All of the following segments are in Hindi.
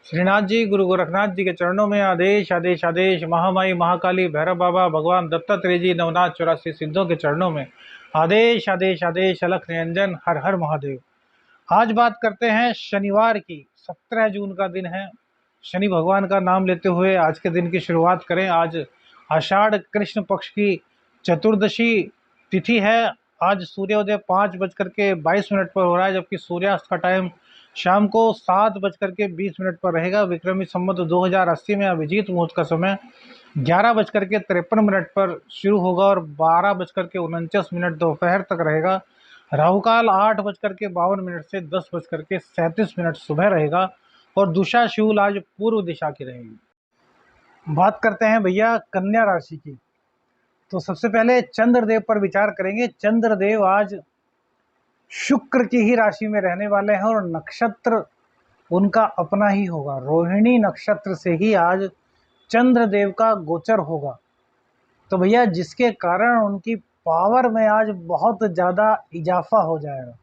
श्रीनाथ जी गुरु गोरखनाथ जी के चरणों में आदेश आदेश आदेश। महामाई महाकाली भैरव बाबा भगवान दत्तात्रेय जी नवनाथ 84 सिद्धों के चरणों में आदेश आदेश आदेश। अलख निरंजन हर हर महादेव। आज बात करते हैं शनिवार की। 17 जून का दिन है। शनि भगवान का नाम लेते हुए आज के दिन की शुरुआत करें। आज आषाढ़ कृष्ण पक्ष की चतुर्दशी तिथि है। आज सूर्योदय 5:22 पर हो रहा है, जबकि सूर्यास्त का टाइम शाम को 7:20 पर रहेगा। विक्रमी संवत 2080 में अभिजीत मुहूर्त का समय 11:53 पर शुरू होगा और 12:49 दोपहर तक रहेगा। राहुकाल 8:52 से 10:37 सुबह रहेगा और दुशा शूल आज पूर्व दिशा की रहेगी। बात करते हैं भैया कन्या राशि की। तो सबसे पहले चंद्रदेव पर विचार करेंगे। चंद्रदेव आज शुक्र की ही राशि में रहने वाले हैं और नक्षत्र उनका अपना ही होगा। रोहिणी नक्षत्र से ही आज चंद्रदेव का गोचर होगा। तो भैया जिसके कारण उनकी पावर में आज बहुत ज़्यादा इजाफा हो जाएगा।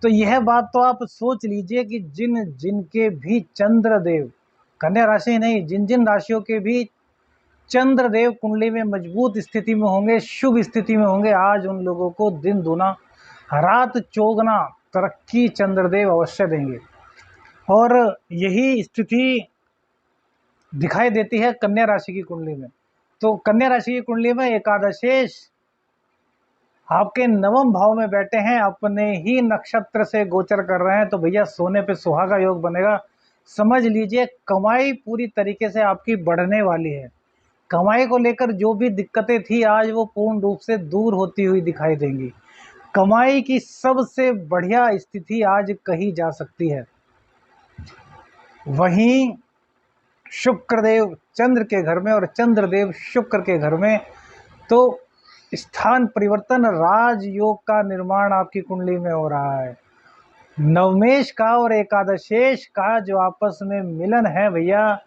तो यह बात तो आप सोच लीजिए कि जिन जिनके भी चंद्रदेव, कन्या राशि नहीं, जिन जिन राशियों के भी चंद्रदेव कुंडली में मजबूत स्थिति में होंगे, शुभ स्थिति में होंगे, आज उन लोगों को दिन दूना रात चौगुना तरक्की चंद्रदेव अवश्य देंगे। और यही स्थिति दिखाई देती है कन्या राशि की कुंडली में। तो कन्या राशि की कुंडली में एकादशेश आपके नवम भाव में बैठे हैं, अपने ही नक्षत्र से गोचर कर रहे हैं। तो भैया सोने पे सुहागा योग बनेगा। समझ लीजिए कमाई पूरी तरीके से आपकी बढ़ने वाली है। कमाई को लेकर जो भी दिक्कतें थी आज वो पूर्ण रूप से दूर होती हुई दिखाई देंगी। कमाई की सबसे बढ़िया स्थिति आज कही जा सकती है। वहीं शुक्रदेव चंद्र के घर में और चंद्रदेव शुक्र के घर में, तो स्थान परिवर्तन राजयोग का निर्माण आपकी कुंडली में हो रहा है। नवमेश का और एकादशेश का जो आपस में मिलन है भैया,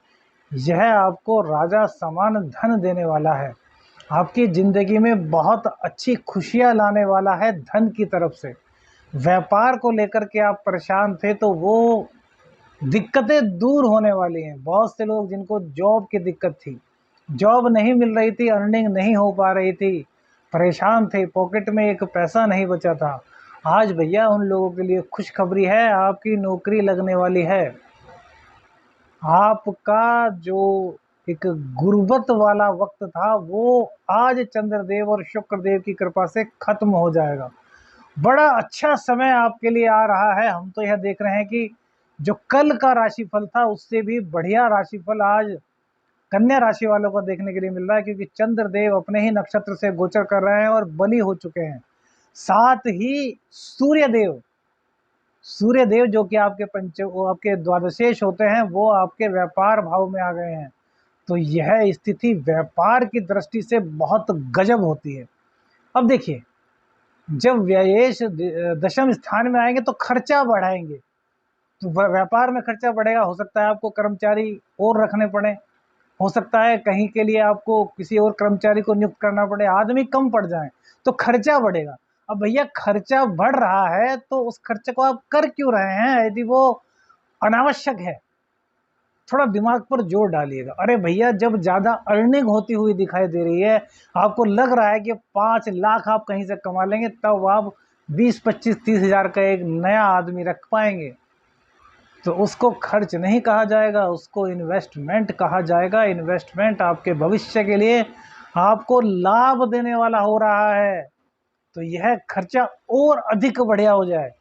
यह आपको राजा समान धन देने वाला है। आपकी जिंदगी में बहुत अच्छी खुशियां लाने वाला है धन की तरफ से। व्यापार को लेकर के आप परेशान थे तो वो दिक्कतें दूर होने वाली हैं। बहुत से लोग जिनको जॉब की दिक्कत थी, जॉब नहीं मिल रही थी, अर्निंग नहीं हो पा रही थी, परेशान थे, पॉकेट में एक पैसा नहीं बचा था, आज भैया उन लोगों के लिए खुशखबरी है, आपकी नौकरी लगने वाली है। आपका जो एक गुर्बत वाला वक्त था वो आज चंद्रदेव और शुक्रदेव की कृपा से खत्म हो जाएगा। बड़ा अच्छा समय आपके लिए आ रहा है। हम तो यह देख रहे हैं कि जो कल का राशिफल था उससे भी बढ़िया राशिफल आज कन्या राशि वालों को देखने के लिए मिल रहा है, क्योंकि चंद्रदेव अपने ही नक्षत्र से गोचर कर रहे हैं और बली हो चुके हैं। साथ ही सूर्यदेव जो कि आपके द्वादशेश होते हैं वो आपके व्यापार भाव में आ गए हैं। तो यह स्थिति व्यापार की दृष्टि से बहुत गजब होती है। अब देखिए, जब व्ययेश दशम स्थान में आएंगे तो खर्चा बढ़ाएंगे, तो व्यापार में खर्चा बढ़ेगा। हो सकता है आपको कर्मचारी और रखने पड़े, हो सकता है कहीं के लिए आपको किसी और कर्मचारी को नियुक्त करना पड़े, आदमी कम पड़ जाए तो खर्चा बढ़ेगा। अब भैया खर्चा बढ़ रहा है तो उस खर्चे को आप कर क्यों रहे हैं? यदि वो अनावश्यक है, थोड़ा दिमाग पर जोर डालिएगा। अरे भैया जब ज़्यादा अर्निंग होती हुई दिखाई दे रही है, आपको लग रहा है कि 5 लाख आप कहीं से कमा लेंगे, तब आप 20, 25, 30 हज़ार का एक नया आदमी रख पाएंगे। तो उसको खर्च नहीं कहा जाएगा, उसको इन्वेस्टमेंट कहा जाएगा। इन्वेस्टमेंट आपके भविष्य के लिए आपको लाभ देने वाला हो रहा है। तो यह खर्चा और अधिक बढ़िया हो जाए,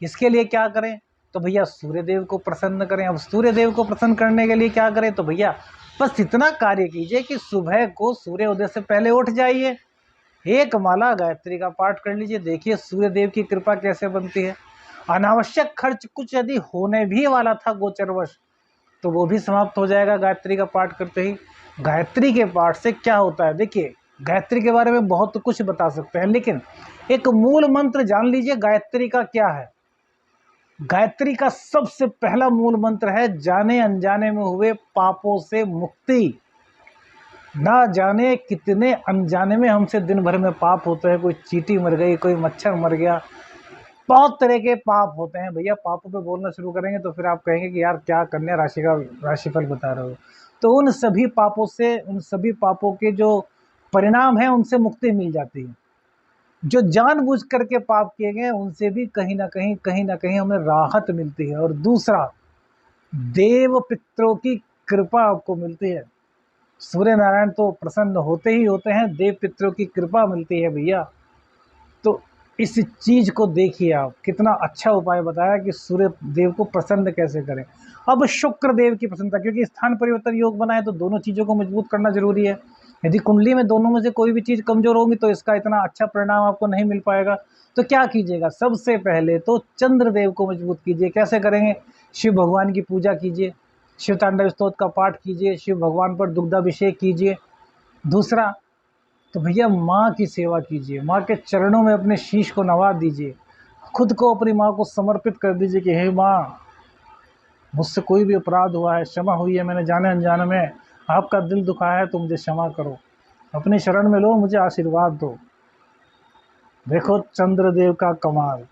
इसके लिए क्या करें? तो भैया सूर्यदेव को प्रसन्न करें। अब सूर्यदेव को प्रसन्न करने के लिए क्या करें? तो भैया बस इतना कार्य कीजिए कि सुबह को सूर्योदय से पहले उठ जाइए, एक माला गायत्री का पाठ कर लीजिए। देखिए सूर्यदेव की कृपा कैसे बनती है। अनावश्यक खर्च कुछ यदि होने भी वाला था गोचरवश, तो वो भी समाप्त हो जाएगा गायत्री का पाठ करते ही। गायत्री के पाठ से क्या होता है, देखिए गायत्री के बारे में बहुत कुछ बता सकते हैं, लेकिन एक मूल मंत्र जान लीजिए गायत्री का क्या है। गायत्री का सबसे पहला मूल मंत्र है, जाने अनजाने में हुए पापों से मुक्ति। ना जाने कितने अनजाने में हमसे दिन भर में पाप होते हैं। कोई चींटी मर गई, कोई मच्छर मर गया, बहुत तरह के पाप होते हैं भैया। पापों पे बोलना शुरू करेंगे तो फिर आप कहेंगे कि यार क्या कन्या राशि का राशिफल बता रहे हो। तो उन सभी पापों से, उन सभी पापों के जो परिणाम हैं उनसे मुक्ति मिल जाती है। जो जानबूझ करके पाप किए गए उनसे भी कहीं ना कहीं हमें राहत मिलती है। और दूसरा, देव पितरों की कृपा आपको मिलती है। सूर्य नारायण तो प्रसन्न होते ही होते हैं, देव पितरों की कृपा मिलती है भैया। तो इस चीज को देखिए आप, कितना अच्छा उपाय बताया कि सूर्य देव को प्रसन्न कैसे करें। अब शुक्र देव की प्रसन्नता, क्योंकि स्थान परिवर्तन योग बना है तो दोनों चीजों को मजबूत करना जरूरी है। यदि कुंडली में दोनों में से कोई भी चीज कमजोर होगी तो इसका इतना अच्छा परिणाम आपको नहीं मिल पाएगा। तो क्या कीजिएगा, सबसे पहले तो चंद्र देव को मजबूत कीजिए। कैसे करेंगे, शिव भगवान की पूजा कीजिए, शिव तांडव स्तोत्र का पाठ कीजिए, शिव भगवान पर दुग्धाभिषेक कीजिए। दूसरा, तो भैया माँ की सेवा कीजिए, माँ के चरणों में अपने शीश को नवा दीजिए, खुद को अपनी माँ को समर्पित कर दीजिए कि हे माँ, मुझसे कोई भी अपराध हुआ है, क्षमा हुई है मैंने जाने अनजाने में, आपका दिल दुखाया है तो मुझे क्षमा करो, अपनी शरण में लो, मुझे आशीर्वाद दो। देखो चंद्रदेव का कमाल,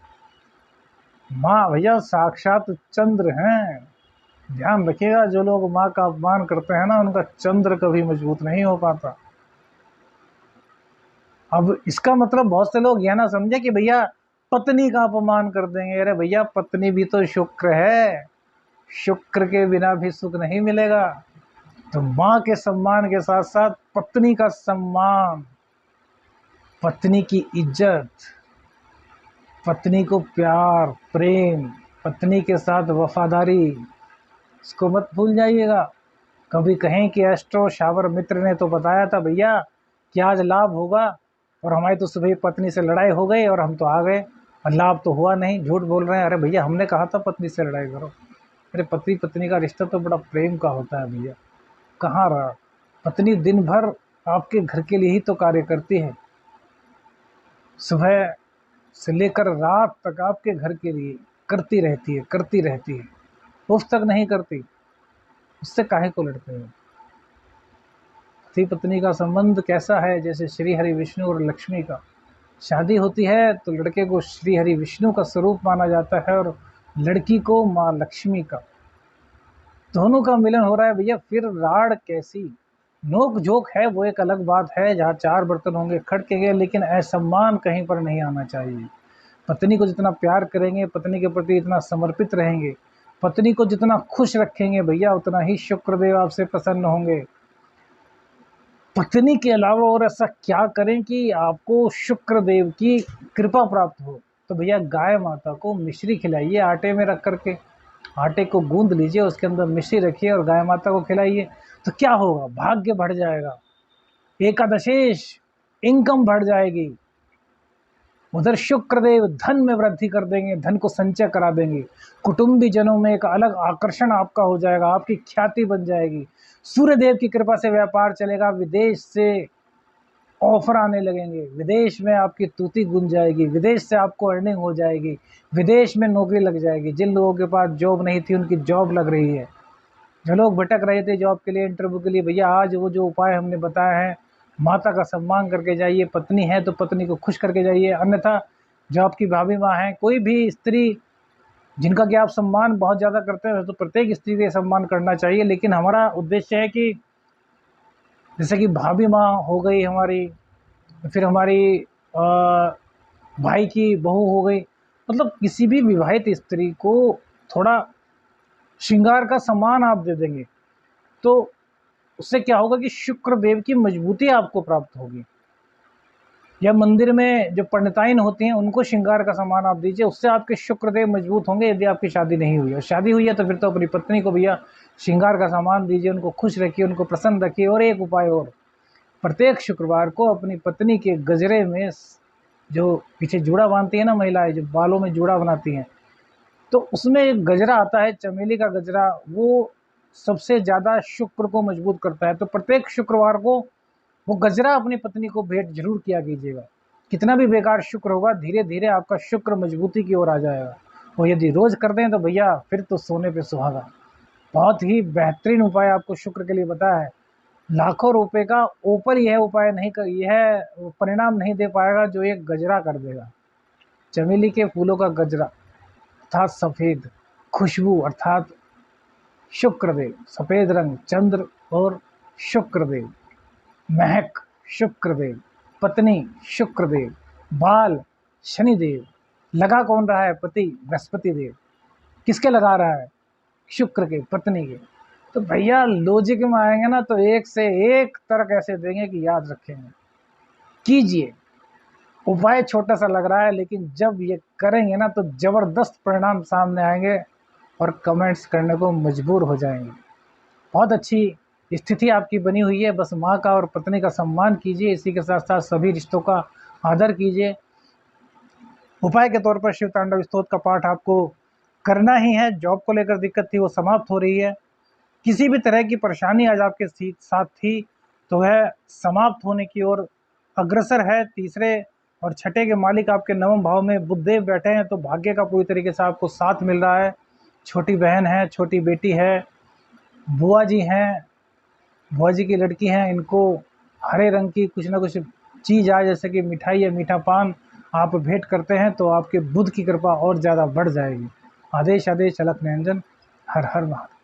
माँ भैया साक्षात चंद्र हैं। ध्यान रखिएगा, जो लोग माँ का अपमान करते हैं ना, उनका चंद्र कभी मजबूत नहीं हो पाता। अब इसका मतलब बहुत से लोग यह ना समझे कि भैया पत्नी का अपमान कर देंगे। अरे भैया, पत्नी भी तो शुक्र है, शुक्र के बिना भी सुख नहीं मिलेगा। तो माँ के सम्मान के साथ साथ पत्नी का सम्मान, पत्नी की इज्जत, पत्नी को प्यार प्रेम, पत्नी के साथ वफादारी, इसको मत भूल जाइएगा। कभी कहें कि एस्ट्रो शावर मित्र ने तो बताया था भैया कि आज लाभ होगा, और हमारी तो सुबह पत्नी से लड़ाई हो गई और हम तो आ गए और लाभ तो हुआ नहीं, झूठ बोल रहे हैं। अरे भैया, हमने कहा था पत्नी से लड़ाई करो। अरे पति पत्नी का रिश्ता तो बड़ा प्रेम का होता है भैया, कहाँ रहा। पत्नी दिन भर आपके घर के लिए ही तो कार्य करती है, सुबह से लेकर रात तक आपके घर के लिए करती रहती है, उफ तक नहीं करती। उससे काहे को लड़ते हो। पति पत्नी का संबंध कैसा है, जैसे श्री हरि विष्णु और लक्ष्मी का। शादी होती है तो लड़के को श्री हरि विष्णु का स्वरूप माना जाता है और लड़की को माँ लक्ष्मी का। दोनों का मिलन हो रहा है भैया, फिर राड़ कैसी। नोक झोंक है वो एक अलग बात है, जहाँ चार बर्तन होंगे खड़केंगे, लेकिन असम्मान कहीं पर नहीं आना चाहिए। पत्नी को जितना प्यार करेंगे, पत्नी के प्रति इतना समर्पित रहेंगे, पत्नी को जितना खुश रखेंगे भैया, उतना ही शुक्रदेव आपसे प्रसन्न होंगे। पत्नी के अलावा और ऐसा क्या करें कि आपको शुक्र देव की कृपा प्राप्त हो। तो भैया गाय माता को मिश्री खिलाइए आटे में रख करके, आटे को गूंद लीजिए, उसके अंदर मिश्री रखिए और गाय माता को खिलाइए। तो क्या होगा, भाग्य बढ़ जाएगा, एकादशेश इनकम बढ़ जाएगी। उधर शुक्रदेव धन में वृद्धि कर देंगे, धन को संचय करा देंगे, कुटुंबी जनों में एक अलग आकर्षण आपका हो जाएगा, आपकी ख्याति बन जाएगी। सूर्यदेव की कृपा से व्यापार चलेगा, विदेश से ऑफर आने लगेंगे, विदेश में आपकी तूती गुंज जाएगी, विदेश से आपको अर्निंग हो जाएगी, विदेश में नौकरी लग जाएगी। जिन लोगों के पास जॉब नहीं थी उनकी जॉब लग रही है, जो लोग भटक रहे थे जॉब के लिए, इंटरव्यू के लिए, भैया आज वो जो उपाय हमने बताया है, माता का सम्मान करके जाइए, पत्नी है तो पत्नी को खुश करके जाइए। अन्यथा जो आपकी भाभी माँ है, कोई भी स्त्री जिनका कि आप सम्मान बहुत ज़्यादा करते हैं, तो प्रत्येक स्त्री का सम्मान करना चाहिए, लेकिन हमारा उद्देश्य है कि जैसे कि भाभी माँ हो गई हमारी, फिर हमारी भाई की बहू हो गई, मतलब किसी भी विवाहित स्त्री को थोड़ा श्रृंगार का सम्मान आप दे देंगे तो उससे क्या होगा कि शुक्र देव की मजबूती आपको प्राप्त होगी। या मंदिर में जो पंडिताइन होती हैं उनको श्रृंगार का सामान आप दीजिए, उससे आपके शुक्र देव मजबूत होंगे। यदि आपकी शादी नहीं हुई है, शादी हुई है तो फिर तो अपनी पत्नी को भैया श्रृंगार का सामान दीजिए, उनको खुश रखिए, उनको प्रसन्न रखिए। और एक उपाय और, प्रत्येक शुक्रवार को अपनी पत्नी के गजरे में, जो पीछे जूड़ा बांधती है ना महिलाएं, जो बालों में जूड़ा बनाती हैं, तो उसमें एक गजरा आता है चमेली का गजरा, वो सबसे ज़्यादा शुक्र को मजबूत करता है। तो प्रत्येक शुक्रवार को वो गजरा अपनी पत्नी को भेंट जरूर किया कीजिएगा। कितना भी बेकार शुक्र होगा, धीरे धीरे आपका शुक्र मजबूती की ओर आ जाएगा। और यदि रोज कर दें तो भैया फिर तो सोने पे सुहागा। बहुत ही बेहतरीन उपाय आपको शुक्र के लिए बताया है। लाखों रुपए का ऊपर यह उपाय नहीं कर, यह परिणाम नहीं दे पाएगा जो एक गजरा कर देगा। चमेली के फूलों का गजरा अर्थात सफ़ेद, खुशबू अर्थात शुक्रदेव, सफ़ेद रंग चंद्र और शुक्रदेव, महक शुक्रदेव, पत्नी शुक्रदेव, बाल शनिदेव, लगा कौन रहा है? पति बृहस्पति देव। किसके लगा रहा है? शुक्र के, पत्नी के। तो भैया लॉजिक में आएंगे ना तो एक से एक तर्क ऐसे देंगे कि याद रखेंगे। कीजिए, उपाय छोटा सा लग रहा है लेकिन जब ये करेंगे ना तो ज़बरदस्त परिणाम सामने आएंगे और कमेंट्स करने को मजबूर हो जाएंगे। बहुत अच्छी स्थिति आपकी बनी हुई है। बस माँ का और पत्नी का सम्मान कीजिए, इसी के साथ साथ सभी रिश्तों का आदर कीजिए। उपाय के तौर पर शिव तांडव स्तोत्र का पाठ आपको करना ही है। जॉब को लेकर दिक्कत थी वो समाप्त हो रही है। किसी भी तरह की परेशानी आज आपके साथ थी तो वह समाप्त होने की ओर अग्रसर है। तीसरे और छठे के मालिक आपके नवम भाव में बुधदेव बैठे हैं तो भाग्य का पूरी तरीके से आपको साथ मिल रहा है। छोटी बहन है, छोटी बेटी है, बुआ जी हैं, बुआ जी की लड़की हैं, इनको हरे रंग की कुछ ना कुछ चीज़ आए जैसे कि मिठाई या मीठा पान आप भेंट करते हैं तो आपके बुध की कृपा और ज़्यादा बढ़ जाएगी। आदेश आदेश अलख निरंजन। हर हर महादेव।